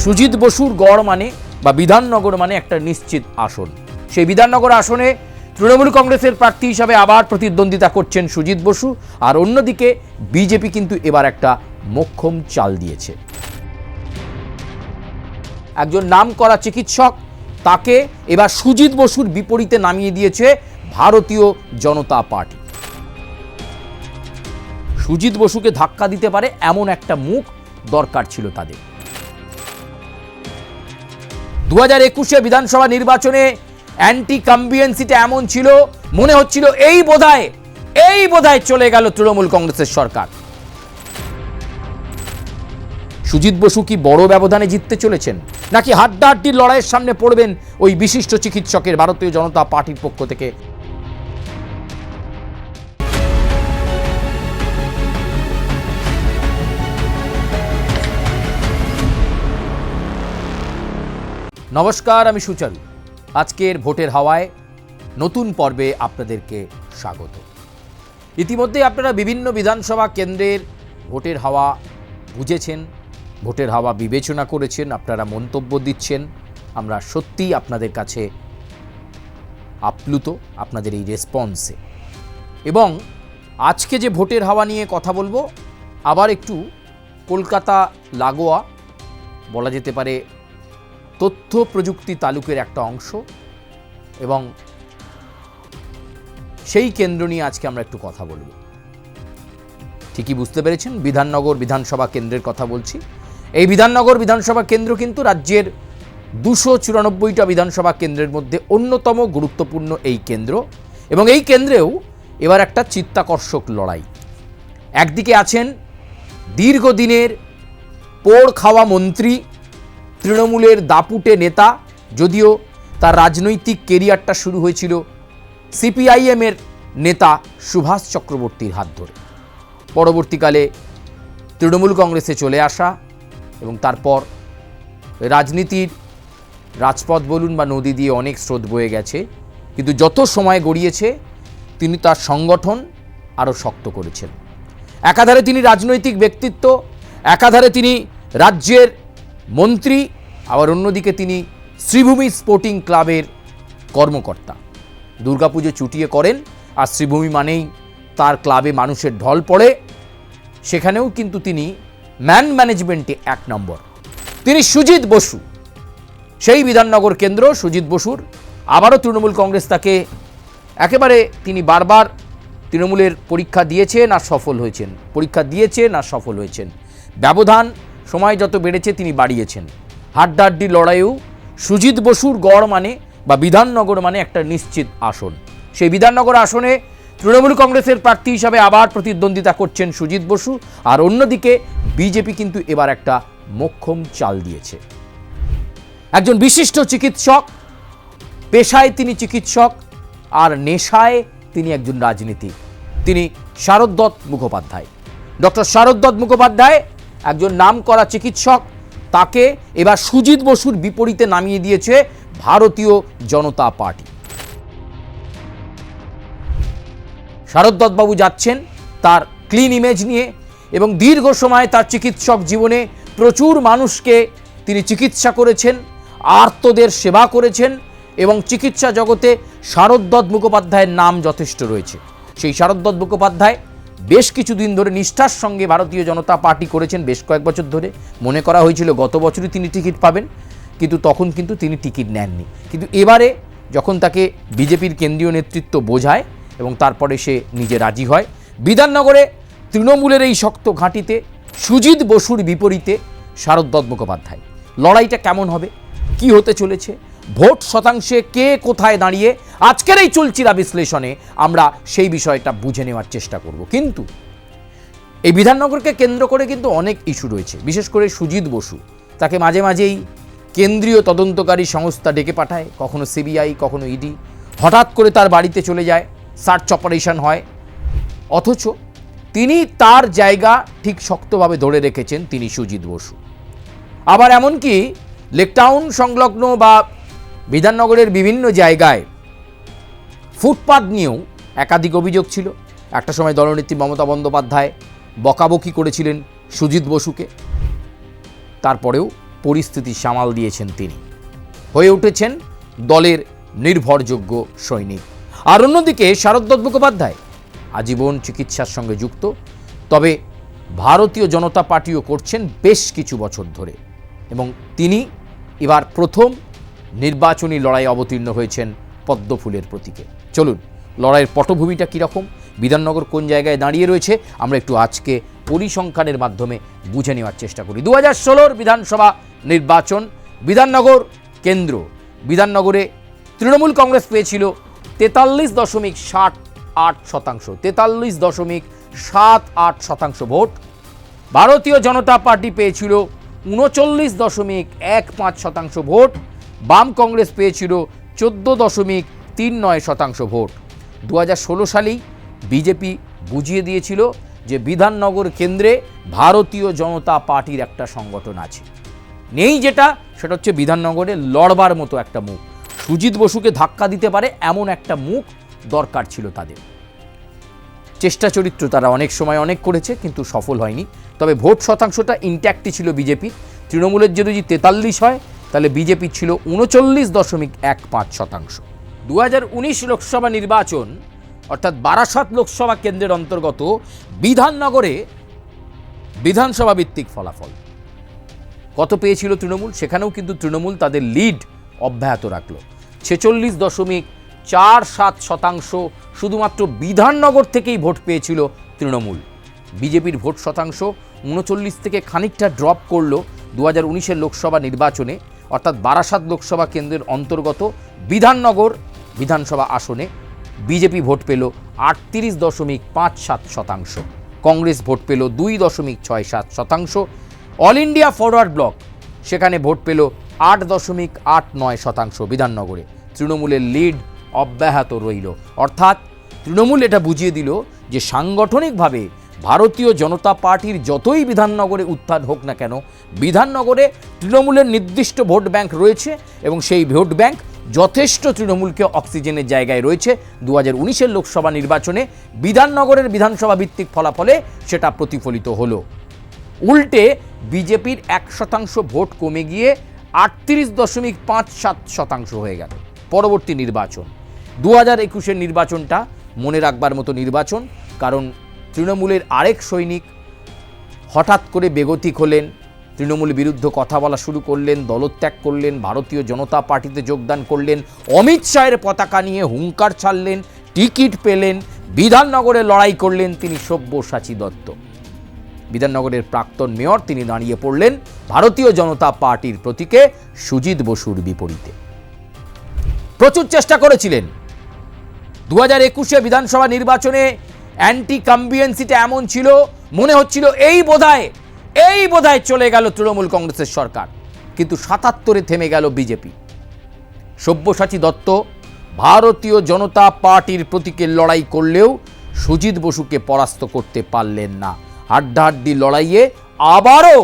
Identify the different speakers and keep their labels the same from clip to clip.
Speaker 1: সুজিত বসুর গড় মানে বা বিধাননগর মানে একটা নিশ্চিত আসন। সেই বিধাননগর আসনে তৃণমূল কংগ্রেসের প্রার্থী হিসাবে আবার প্রতিদ্বন্দ্বিতা করছেন সুজিত বসু। আর অন্যদিকে বিজেপি কিন্তু এবার একটা মোক্ষম চাল দিয়েছে। একজন নামকরা চিকিৎসক, তাকে এবার সুজিত বসুর বিপরীতে নামিয়ে দিয়েছে ভারতীয় জনতা পার্টি। সুজিত বসুকে ধাক্কা দিতে পারে এমন একটা মুখ দরকার ছিল তাদের। 2021 বিধানসভা নির্বাচনে অ্যান্টি কম্বিয়েন্সিটা এমন ছিল, মনে হচ্ছিল এই বোধহয় চলে গেল তৃণমূল কংগ্রেসের সরকার। সুজিত বসু কি বড় ব্যবধানে জিততে চলেছেন, নাকি হাড্ডাহাড্ডির লড়াইয়ের সামনে পড়বেন ওই বিশিষ্ট চিকিৎসকের ভারতীয় জনতা পার্টির পক্ষ থেকে? নমস্কার, আমি সুচারু। আজকের ভোটের হাওয়ায় নতুন পর্বে আপনাদেরকে স্বাগত। ইতিমধ্যে আপনারা বিভিন্ন বিধানসভা কেন্দ্রের ভোটের হাওয়া বুঝেছেন, ভোটের হাওয়া বিবেচনা করেছেন, আপনারা মন্তব্য দিচ্ছেন। আমরা সত্যিই আপনাদের কাছে আপ্লুত আপনাদের এই রেসপন্সে। এবং আজকে যে ভোটের হাওয়া নিয়ে কথা বলবো, আবার একটু কলকাতা লাগোয়া বলা যেতে পারে তথ্য প্রযুক্তি তালুকের একটা অংশ, এবং সেই কেন্দ্র নিয়ে আজকে আমরা একটু কথা বলবো। ঠিকই বুঝতে পেরেছেন, বিধাননগর বিধানসভা কেন্দ্রের কথা বলছি। এই বিধাননগর বিধানসভা কেন্দ্র কিন্তু রাজ্যের 294টা বিধানসভা কেন্দ্রের মধ্যে অন্যতম গুরুত্বপূর্ণ এই কেন্দ্র। এবং এই কেন্দ্রেও এবার একটা চিত্তাকর্ষক লড়াই। একদিকে আছেন দীর্ঘদিনের পোড় খাওয়া মন্ত্রী, তৃণমূলের দাপুটে নেতা, যদিও তার রাজনৈতিক কেরিয়ারটা শুরু হয়েছিল সিপিআইএমের নেতা সুভাষ চক্রবর্তীর হাত ধরে। পরবর্তীকালে তৃণমূল কংগ্রেসে চলে আসা এবং তারপর রাজনীতির রাজপথ বলুন বা নদী দিয়ে অনেক স্রোত বয়ে গেছে, কিন্তু যত সময় গড়িয়েছে তিনি তার সংগঠন আরও শক্ত করেছেন। একাধারে তিনি রাজনৈতিক ব্যক্তিত্ব, একাধারে তিনি রাজ্যের মন্ত্রী, আবার অন্যদিকে তিনি শ্রীভূমি স্পোর্টিং ক্লাবের কর্মকর্তা। দুর্গাপুজো চুটিয়ে করেন, আর শ্রীভূমি মানেই তার ক্লাবে মানুষের ঢল পড়ে। সেখানেও কিন্তু তিনি ম্যান ম্যানেজমেন্টে 1 নম্বর। তিনি সুজিত বসু। সেই বিধাননগর কেন্দ্র সুজিত বসুর। আবারও তৃণমূল কংগ্রেস তাকে একেবারে, তিনি বারবার তৃণমূলের পরীক্ষা দিয়েছেন আর সফল হয়েছেন, পরীক্ষা দিয়েছেন আর সফল হয়েছেন। ব্যবধান সময় যত বেড়েছে তিনি বাড়িয়েছেন। হাড্ডাহাড্ডি লড়াইয়েও সুজিত বসুর গড় মানে বা বিধাননগর মানে একটা নিশ্চিত আসন। সেই বিধাননগর আসনে তৃণমূল কংগ্রেসের প্রার্থী হিসাবে আবার প্রতিদ্বন্দ্বিতা করছেন সুজিত বসু। আর অন্যদিকে বিজেপি কিন্তু এবার একটা মোক্ষম চাল দিয়েছে। একজন বিশিষ্ট চিকিৎসক, পেশায় তিনি চিকিৎসক, আর নেশায় তিনি একজন রাজনীতিক। তিনি শারদ মুখোপাধ্যায়। ডক্টর শারদ মুখোপাধ্যায় একজন নামকরা চিকিৎসক, তাকে এবার সুজিত বসুর বিপরীতে নামিয়ে দিয়েছে ভারতীয় জনতা পার্টি। শারদ যাচ্ছেন তার ক্লিন ইমেজ নিয়ে, এবং দীর্ঘ সময় তার চিকিৎসক জীবনে প্রচুর মানুষকে তিনি চিকিৎসা করেছেন, আর্তদের সেবা করেছেন, এবং চিকিৎসা জগতে শারদ মুখোপাধ্যায়ের নাম যথেষ্ট রয়েছে। সেই শারদ মুখোপাধ্যায় বেশ কিছুদিন ধরে নিষ্ঠার সঙ্গে ভারতীয় জনতা পার্টি করেছেন, বেশ কয়েক বছর ধরে। মনে করা হয়েছিল গত বছরই তিনি টিকিট পাবেন, কিন্তু তখন কিন্তু তিনি টিকিট নেননি। কিন্তু এবারে যখন তাকে বিজেপির কেন্দ্রীয় নেতৃত্ব বোঝায় এবং তারপরে সে নিজে রাজি হয়, বিধাননগরে তৃণমূলের এই শক্ত ঘাঁটিতে সুজিত বসুর বিপরীতে শারদ মুখোপাধ্যায়। লড়াইটা কেমন হবে, কি হতে চলেছে, ভোট শতাংশে কে কোথায় দাঁড়িয়ে, আজকের এই চলচিরা বিশ্লেষণে আমরা সেই বিষয়টা বুঝে নেওয়ার চেষ্টা করব। কিন্তু এই বিধাননগরকে কেন্দ্র করে কিন্তু অনেক ইস্যু রয়েছে। বিশেষ করে সুজিত বসু, তাকে মাঝে মাঝেই কেন্দ্রীয় তদন্তকারী সংস্থা ডেকে পাঠায়, কখনো সিবিআই, কখনো ইডি। হঠাৎ করে তার বাড়িতে চলে যায়, সার্চ অপারেশন হয়, অথচ তিনি তার জায়গা ঠিক শক্তভাবে ধরে রেখেছেন তিনি সুজিত বসু। আবার এমনকি লেকটাউন সংলগ্ন বা বিধাননগরের বিভিন্ন জায়গায় ফুটপাত নিয়েও একাধিক অভিযোগ ছিল। একটা সময় দলনেত্রী মমতা বন্দ্যোপাধ্যায় বকাবকি করেছিলেন সুজিত বসুকে। তারপরেও পরিস্থিতি সামাল দিয়েছেন তিনি, হয়ে উঠেছেন দলের নির্ভরযোগ্য সৈনিক। আর অন্যদিকে শারদ দত্ত মুখোপাধ্যায় আজীবন চিকিৎসার সঙ্গে যুক্ত, তবে ভারতীয় জনতা পার্টিও করছেন বেশ কিছু বছর ধরে, এবং তিনি এবার প্রথম নির্বাচনী লড়াই অবতীর্ণ হয়েছেন পদ্মফুলের প্রতীকে। চলুন লড়াইয়ের পটভূমিটা কীরকম, বিধাননগর কোন জায়গায় দাঁড়িয়ে রয়েছে, আমরা একটু আজকে পরিসংখ্যানের মাধ্যমে বুঝে নেওয়ার চেষ্টা করি। 2016 বিধানসভা নির্বাচন, বিধাননগর কেন্দ্র। বিধাননগরে তৃণমূল কংগ্রেস পেয়েছিল 43.78%, 43.78% ভোট। ভারতীয় জনতা পার্টি পেয়েছিল 39.15% ভোট। বাম কংগ্রেস পেয়েছিল 14.39% ভোট। 2016 সালেই বিজেপি বুঝিয়ে দিয়েছিল যে বিধাননগর কেন্দ্রে ভারতীয় জনতা পার্টির একটা সংগঠন আছে। নেই যেটা, সেটা হচ্ছে বিধাননগরে লড়বার মতো একটা মুখ, সুজিত বসুকে ধাক্কা দিতে পারে এমন একটা মুখ দরকার ছিল তাদের। চেষ্টা চরিত্র তারা অনেক সময় অনেক করেছে, কিন্তু সফল হয়নি। তবে ভোট শতাংশটা ইনট্যাক্টই ছিল বিজেপি। তৃণমূলের যদি 43 হয়, তাহলে বিজেপি ছিল 39.15%। 2019 লোকসভা নির্বাচন, অর্থাৎ বারাসাত লোকসভা কেন্দ্রের অন্তর্গত বিধাননগরে বিধানসভা ভিত্তিক ফলাফল কত পেয়েছিল তৃণমূল, সেখানেও কিন্তু তৃণমূল তাদের লিড অব্যাহত রাখল। 46.47% শুধুমাত্র বিধাননগর থেকেই ভোট পেয়েছিল তৃণমূল। বিজেপির ভোট শতাংশ 39 থেকে খানিকটা ড্রপ করল 2019 লোকসভা নির্বাচনে, অর্থাৎ বারাসাত লোকসভা কেন্দ্রের অন্তর্গত বিধাননগর বিধানসভা আসনে বিজেপি ভোট পেল 38.57%, কংগ্রেস ভোট পেল 2.67%, অল ইন্ডিয়া ফরওয়ার্ড ব্লক সেখানে ভোট পেল 8.89% বিধাননগরে। তৃণমূলের লিড অব্যাহত রইল। অর্থাৎ তৃণমূল এটা বুঝিয়ে দিল যে সাংগঠনিকভাবে ভারতীয় জনতা পার্টির যতই বিধাননগরে উত্থান হোক না কেন, বিধাননগরে তৃণমূলের নির্দিষ্ট ভোট ব্যাংক রয়েছে, এবং সেই ভোট ব্যাংক যথেষ্ট তৃণমূলকে অক্সিজেনের জায়গায় রয়েছে। 2019 লোকসভা নির্বাচনে বিধাননগরের বিধানসভা ভিত্তিক ফলাফলে সেটা প্রতিফলিত হলো। উল্টে বিজেপির 1% ভোট কমে গিয়ে 38.57% হয়ে গেল। পরবর্তী নির্বাচন 2021 নির্বাচনটা মনে রাখবার মতো নির্বাচন, কারণ তৃণমূলের আরেক সৈনিক হঠাৎ করে বেগতিক হলেন, তৃণমূলের বিরুদ্ধে কথা বলা শুরু করলেন, দলত্যাগ করলেন, ভারতীয় জনতা পার্টিতে যোগদান করলেন, অমিত শাহের পতাকা নিয়ে হুঙ্কার ছাড়লেন, টিকিট পেলেন, বিধাননগরে লড়াই করলেন। তিনি সব্যসাচী দত্ত, বিধাননগরের প্রাক্তন মেয়র, তিনি দাঁড়িয়ে পড়লেন ভারতীয় জনতা পার্টির প্রতীকে সুজিত বসুর বিপরীতে। প্রচুর চেষ্টা করেছিলেন 2021 বিধানসভা নির্বাচনে। অ্যান্টি কম্বিয়েন্সিটা এমন ছিল, মনে হচ্ছিল এই বোধহয় চলে গেল তৃণমূল কংগ্রেসের সরকার, কিন্তু 77-এ থেমে গেল বিজেপি। সব্যসাচী দত্ত ভারতীয় জনতা পার্টির প্রতীকে লড়াই করলেও সুজিত বসুকে পরাস্ত করতে পারলেন না। হাড্ডাহাড্ডি লড়াইয়ে আবারও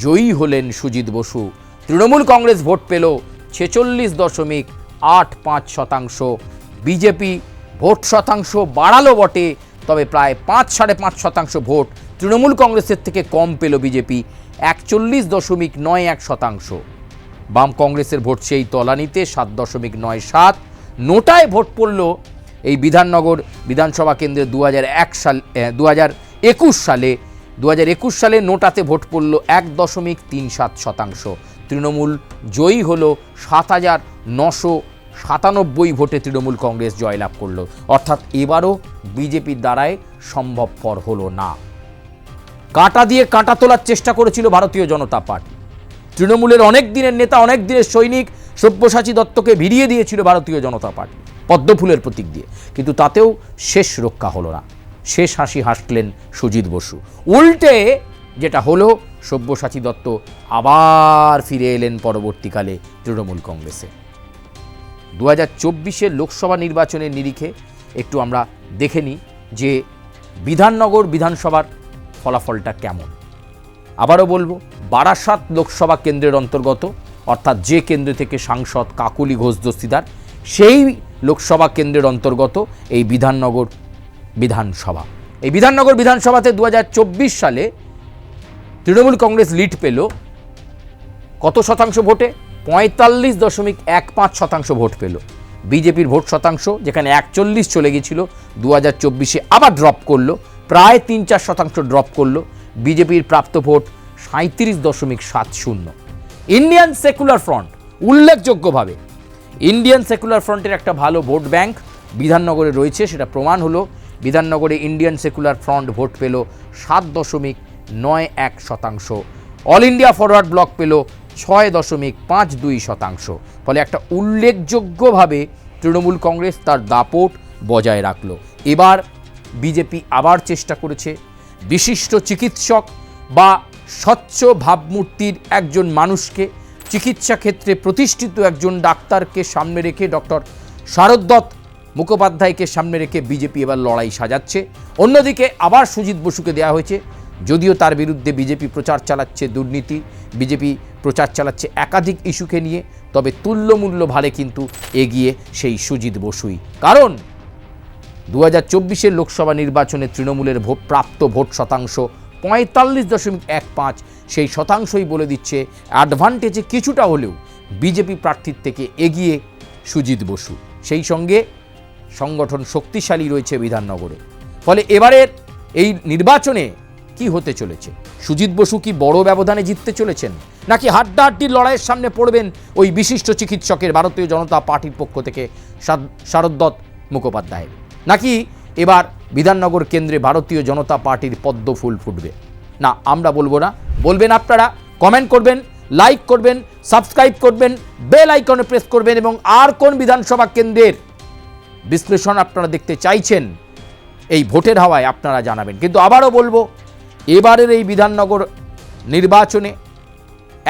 Speaker 1: জয়ী হলেন সুজিত বসু। তৃণমূল কংগ্রেস ভোট পেল 46.85%। বিজেপি ভোট শতাংশ বাড়ালো বটে, তবে প্রায় 5-5.5% ভোট তৃণমূল কংগ্রেসের থেকে কম পেল বিজেপি, 41.91%। বাম কংগ্রেসের ভোট সেই তলানিতে 7.97। নোটায় ভোট পড়ল এই বিধাননগর বিধানসভা কেন্দ্রে 2021 সালে নোটাতে ভোট পড়ল 1.37%। তৃণমূল জয়ী হলো 7,997 ভোটে তৃণমূল কংগ্রেস জয়লাভ করল। অর্থাৎ এবারও বিজেপির দ্বারায় সম্ভবপর হলো না। কাঁটা দিয়ে কাঁটা তোলার চেষ্টা করেছিল ভারতীয় জনতা পার্টি। তৃণমূলের অনেক দিনের নেতা, অনেক দিনের সৈনিক সব্যসাচী দত্তকে ভিড়িয়ে দিয়েছিল ভারতীয় জনতা পার্টি পদ্মফুলের প্রতীক দিয়ে, কিন্তু তাতেও শেষ রক্ষা হলো না। শেষ হাসি হাসলেন সুজিত বসু। উল্টে যেটা হলো, সব্যসাচী দত্ত আবার ফিরে এলেন পরবর্তীকালে তৃণমূল কংগ্রেসে। 2024 লোকসভা নির্বাচনের নিরিখে একটু আমরা দেখে নিই যে বিধাননগর বিধানসভার ফলাফলটা কেমন। আবারও বলবো, বারাসাত লোকসভা কেন্দ্রের অন্তর্গত, অর্থাৎ যে কেন্দ্র থেকে সাংসদ কাকলি ঘোষ দস্তিদার, সেই লোকসভা কেন্দ্রের অন্তর্গত এই বিধাননগর বিধানসভা। এই বিধাননগর বিধানসভাতে 2024 সালে তৃণমূল কংগ্রেস লিড পেল কত শতাংশ ভোটে? 45.15% ভোট পেল। বিজেপির ভোট শতাংশ যেখানে 41 চলে গিয়েছিল 2024-এ আবার ড্রপ করলো, প্রায় 3-4% ড্রপ করলো। বিজেপির প্রাপ্ত ভোট 37.70। ইন্ডিয়ান সেকুলার ফ্রন্ট উল্লেখযোগ্যভাবে, ইন্ডিয়ান সেকুলার ফ্রন্টের একটা ভালো ভোট ব্যাংক বিধাননগরে রয়েছে, সেটা প্রমাণ হলো। বিধাননগরে ইন্ডিয়ান সেকুলার ফ্রন্ট ভোট পেল 7.91%। অল ইন্ডিয়া ফরওয়ার্ড ব্লক পেল 6.52%। ফলে একটা উল্লেখযোগ্যভাবে তৃণমূল কংগ্রেস তার দাপট বজায় রাখল। এবার বিজেপি আবার চেষ্টা করেছে বিশিষ্ট চিকিৎসক বা স্বচ্ছ ভাবমূর্তির একজন মানুষকে, চিকিৎসা ক্ষেত্রে প্রতিষ্ঠিত একজন ডাক্তারকে সামনে রেখে, ডক্টর শারদ মুখোপাধ্যায়কে সামনে রেখে বিজেপি এবার লড়াই সাজাচ্ছে। অন্যদিকে আবার সুজিত বসুকে দেওয়া হয়েছে, যদিও তার বিরুদ্ধে বিজেপি প্রচার চালাচ্ছে দুর্নীতি, বিজেপি প্রচার চালাচ্ছে একাধিক ইস্যুকে নিয়ে, তবে তুল্যমূল্য ভারে কিন্তু এগিয়ে সেই সুজিত বসুই। কারণ 2024-এর লোকসভা নির্বাচনে তৃণমূলের প্রাপ্ত ভোট শতাংশ 45.15, সেই শতাংশই বলে দিচ্ছে অ্যাডভান্টেজে কিছুটা হলেও বিজেপি প্রার্থীর থেকে এগিয়ে সুজিত বসু। সেই সঙ্গে সংগঠন শক্তিশালী রয়েছে বিধাননগরে। ফলে এবারের এই নির্বাচনে কি হতে চলেছে? সুজিত বসু কি বড় ব্যবধানে জিততে চলেছেন, নাকি হাড্ডাহাড্ডির লড়াইয়ের সামনে পড়বেন ওই বিশিষ্ট চিকিৎসকের ভারতীয় জনতা পার্টির পক্ষ থেকে শারদ মুখোপাধ্যায়, নাকি এবার বিধাননগর কেন্দ্রে ভারতীয় জনতা পার্টির পদ্ম ফুল ফুটবে? না, আমরা বলবো না, বলবেন আপনারা। কমেন্ট করবেন, লাইক করবেন, সাবস্ক্রাইব করবেন, বেল আইকনে প্রেস করবেন, এবং আর কোন বিধানসভা কেন্দ্রের বিশ্লেষণ আপনারা দেখতে চাইছেন এই ভোটের হাওয়ায় আপনারা জানাবেন। কিন্তু আবারও বলবো, এবারের এই বিধাননগর নির্বাচনে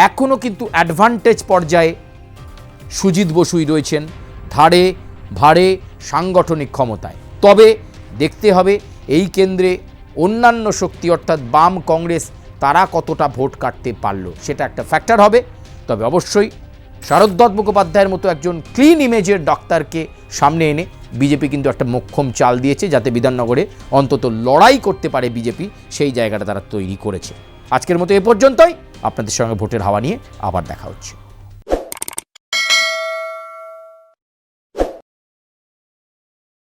Speaker 1: এখনও কিন্তু অ্যাডভান্টেজ পর্যায়ে সুজিত বসুই রয়েছেন, ধারে ভারে সাংগঠনিক ক্ষমতায়। তবে দেখতে হবে এই কেন্দ্রে অন্যান্য শক্তি অর্থাৎ বাম কংগ্রেস তারা কতটা ভোট কাটতে পারল, সেটা একটা ফ্যাক্টর হবে। তবে অবশ্যই শারদ মুখোপাধ্যায়ের মতো একজন ক্লিন ইমেজের ডাক্তারকে সামনে এনে বিজেপি কিন্তু একটা মোক্ষম চাল দিয়েছে, যাতে বিধাননগরে অন্তত লড়াই করতে পারে বিজেপি, সেই জায়গাটা তারা তৈরি করেছে। আজকের মতো এ পর্যন্তই। আপনাদের সঙ্গে ভোটের হাওয়া নিয়ে আবার দেখা হচ্ছে।